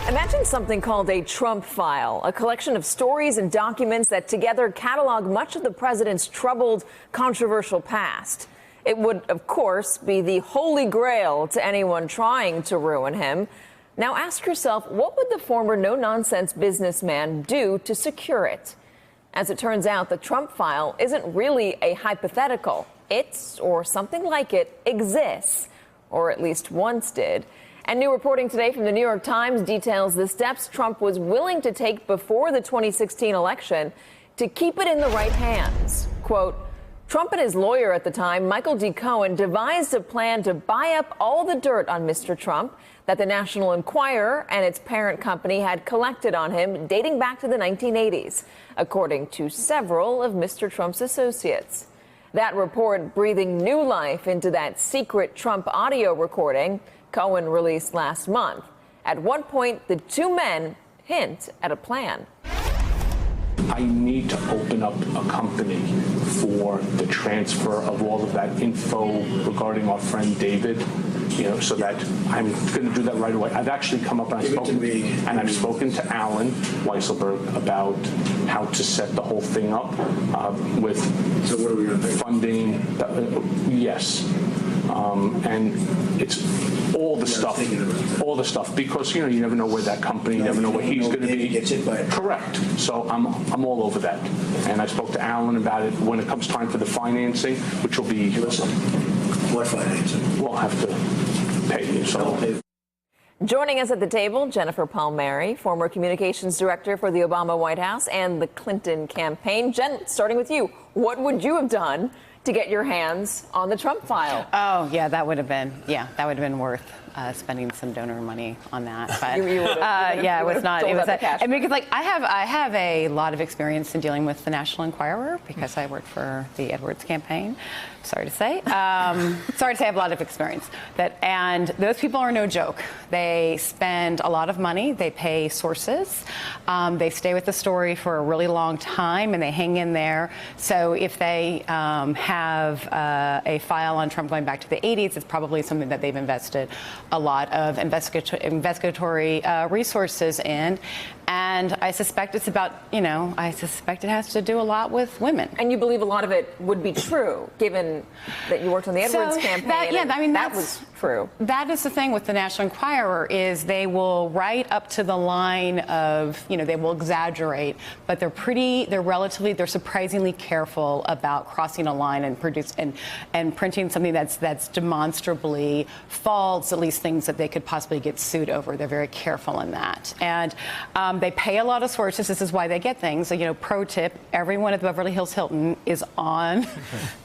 Imagine something called a Trump file, a collection of stories and documents that together catalog much of the president's troubled, controversial past. It would, of course, be the holy grail to anyone trying to ruin him. Now ask yourself, what would the former no-nonsense businessman do to secure it? As it turns out, the Trump file isn't really a hypothetical. It, or something like it, exists, or at least once did. And new reporting today from the New York Times details the steps Trump was willing to take before the 2016 election to keep it in the right hands. Quote, Trump and his lawyer at the time, Michael D. Cohen, devised a plan to buy up all the dirt on Mr. Trump that the National Enquirer and its parent company had collected on him dating back to the 1980s, according to several of Mr. Trump's associates. That report breathing new life into that secret Trump audio recording Cohen released last month. At one point, the two men hint at a plan. I need to open up a company for the transfer of all of that info regarding our friend David, so that I'm going to do that right away. I've actually come up and I've spoken to Alan Weisselberg about how to set the whole thing up with funding. Yes. And it's all the stuff, because you never know where that company, you never know where he's going to be. Correct. So I'm all over that. And I spoke to Alan about it when it comes time for the financing, which will be. What financing? We'll have to pay you. So. Joining us at the table, Jennifer Palmieri, former communications director for the Obama White House and the Clinton campaign. Jen, starting with you, what would you have done to get your hands on the Trump file? Oh, yeah, that would have been worth spending some donor money on that. But yeah, it was not. It was. I mean, because I have a lot of experience in dealing with the National Enquirer because I worked for the Edwards campaign. Sorry to say, I have a lot of experience. And those people are no joke. They spend a lot of money. They pay sources. They stay with the story for a really long time, and they hang in there. So if they have a file on Trump going back to the 80s, it's probably something that they've invested a lot of investigatory resources in. And I suspect it's about, I suspect it has to do a lot with women. And you believe a lot of it would be true, given that you worked on the Edwards campaign. That was true. That is the thing with the National Enquirer is they will write up to the line of, they will exaggerate, but they're surprisingly careful about crossing a line and printing something that's demonstrably false, at least things that they could possibly get sued over. They're very careful in that. And they pay a lot of sources. This is why they get things. Pro tip, everyone at the Beverly Hills Hilton is on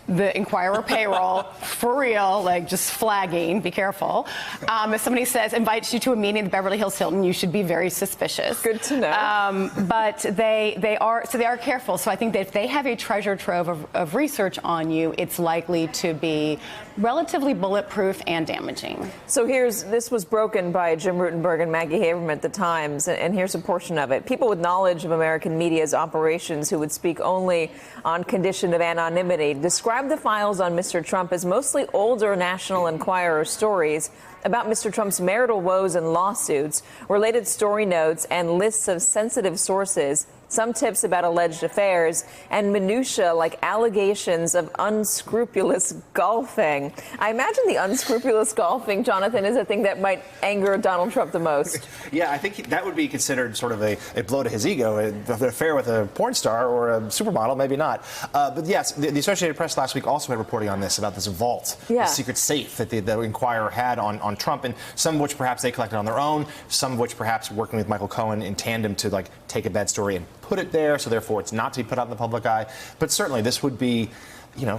the Enquirer payroll for real, just flagging. Be careful. If somebody invites you to a meeting at the Beverly Hills Hilton, you should be very suspicious. Good to know. But they are careful. So I think that if they have a treasure trove of research on you, it's likely to be relatively bulletproof and damaging. So this was broken by Jim Rutenberg and Maggie Haberman at the Times, and here's a portion of it. People with knowledge of American media's operations who would speak only on condition of anonymity describe the files on Mr. Trump as mostly older National Enquirer stories about Mr. Trump's marital woes and lawsuits, related story notes, and lists of sensitive sources, some tips about alleged affairs, and minutia like allegations of unscrupulous golfing. I imagine the unscrupulous golfing, Jonathan, is a thing that might anger Donald Trump the most. Yeah, I think that would be considered sort of a blow to his ego. An affair with a porn star or a supermodel, maybe not. But yes, the Associated Press last week also had reporting on this, about this vault, the secret safe that the Enquirer had on Trump, and some of which perhaps they collected on their own, some of which perhaps working with Michael Cohen in tandem to take a bad story and put it there, so therefore it's not to be put out in the public eye. But certainly this would be,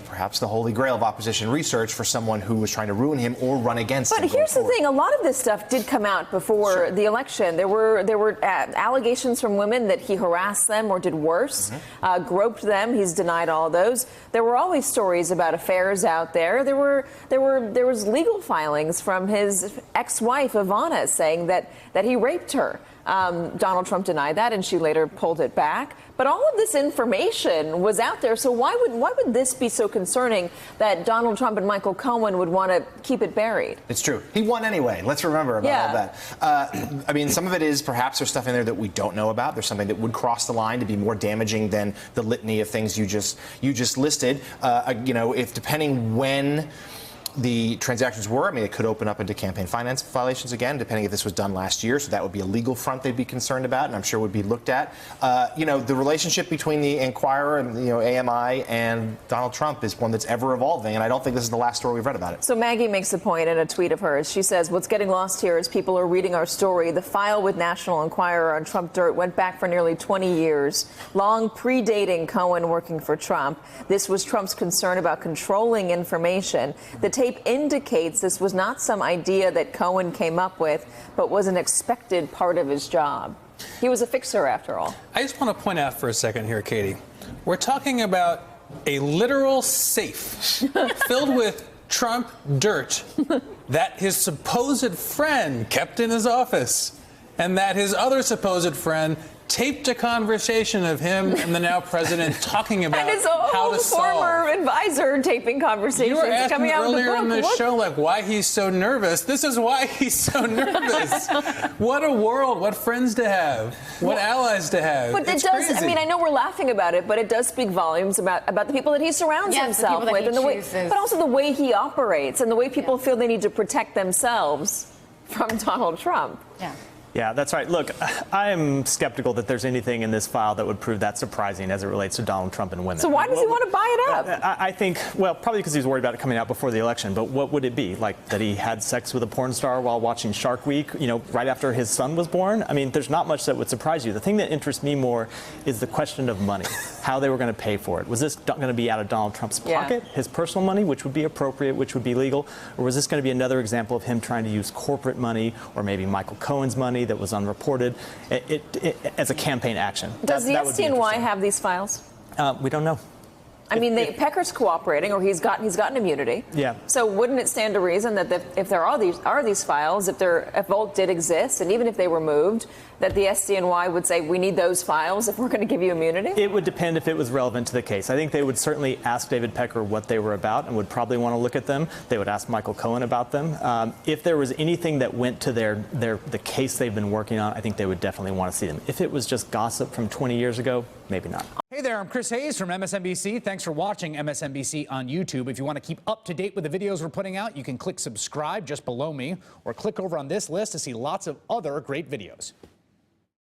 perhaps the holy grail of opposition research for someone who was trying to ruin him or run against him. But here's the thing, a lot of this stuff did come out before the election. There were allegations from women that he harassed them or did worse, groped them. He's denied all those. There were always stories about affairs out there. There was legal filings from his ex-wife Ivana saying that he raped her. Donald Trump denied that, and she later pulled it back. But all of this information was out there. So why would this be so concerning that Donald Trump and Michael Cohen would want to keep it buried. It's true. He won anyway. Let's remember about all that. I mean, some of it is perhaps there's stuff in there that we don't know about. There's something that would cross the line to be more damaging than the litany of things you just listed. You know, if depending when the transactions were, I mean, it could open up into campaign finance violations again, depending if this was done last year. So that would be a legal front they'd be concerned about, and I'm sure would be looked at. You know, the relationship between the Enquirer and, you know, AMI and Donald Trump is one that's ever evolving, and I don't think this is the last story we've read about it. So Maggie makes a point in a tweet of hers. She says, what's getting lost here is people are reading our story. The file with National Enquirer on Trump Dirt went back for nearly 20 years, long predating Cohen working for Trump. This was Trump's concern about controlling information. The tape indicates this was not some idea that Cohen came up with, but was an expected part of his job. He was a fixer, after all. I just want to point out for a second here, Katie. We're talking about a literal safe filled with Trump dirt that his supposed friend kept in his office, and that his other supposed friend taped a conversation of him and the now president talking about and his how to solve. former advisor taping conversations. You were asking coming out earlier with the in book. the show, like, why he's so nervous. This is why he's so nervous. What a world. What friends to have. What allies to have. But it's it does, crazy. I mean, I know we're laughing about it, but it does speak volumes about the people that he surrounds himself with, and the way, but also the way he operates and the way people feel they need to protect themselves from Donald Trump. Yeah. Yeah, that's right. Look, I'm skeptical that there's anything in this file that would prove that surprising as it relates to Donald Trump and women. So why does he want to buy it up? I think, well, probably because he's worried about it coming out before the election. But what would it be? Like that he had sex with a porn star while watching Shark Week, you know, right after his son was born? I mean, there's not much that would surprise you. The thing that interests me more is the question of money, how they were going to pay for it. Was this going to be out of Donald Trump's pocket, his personal money, which would be appropriate, which would be legal? Or was this going to be another example of him trying to use corporate money or maybe Michael Cohen's money that was unreported as a campaign action? Does the SDNY have these files? We don't know. I mean, Pecker's cooperating, or he's gotten immunity. Yeah. So wouldn't it stand to reason that if there are these files, if Volt did exist, and even if they were moved, that the SDNY would say we need those files if we're going to give you immunity? It would depend if it was relevant to the case. I think they would certainly ask David Pecker what they were about and would probably want to look at them. They would ask Michael Cohen about them. If there was anything that went to the case they've been working on, I think they would definitely want to see them. If it was just gossip from 20 years ago, maybe not. Hey there, I'm Chris Hayes from MSNBC. Thanks for watching MSNBC on YouTube. If you want to keep up to date with the videos we're putting out, you can click subscribe just below me or click over on this list to see lots of other great videos.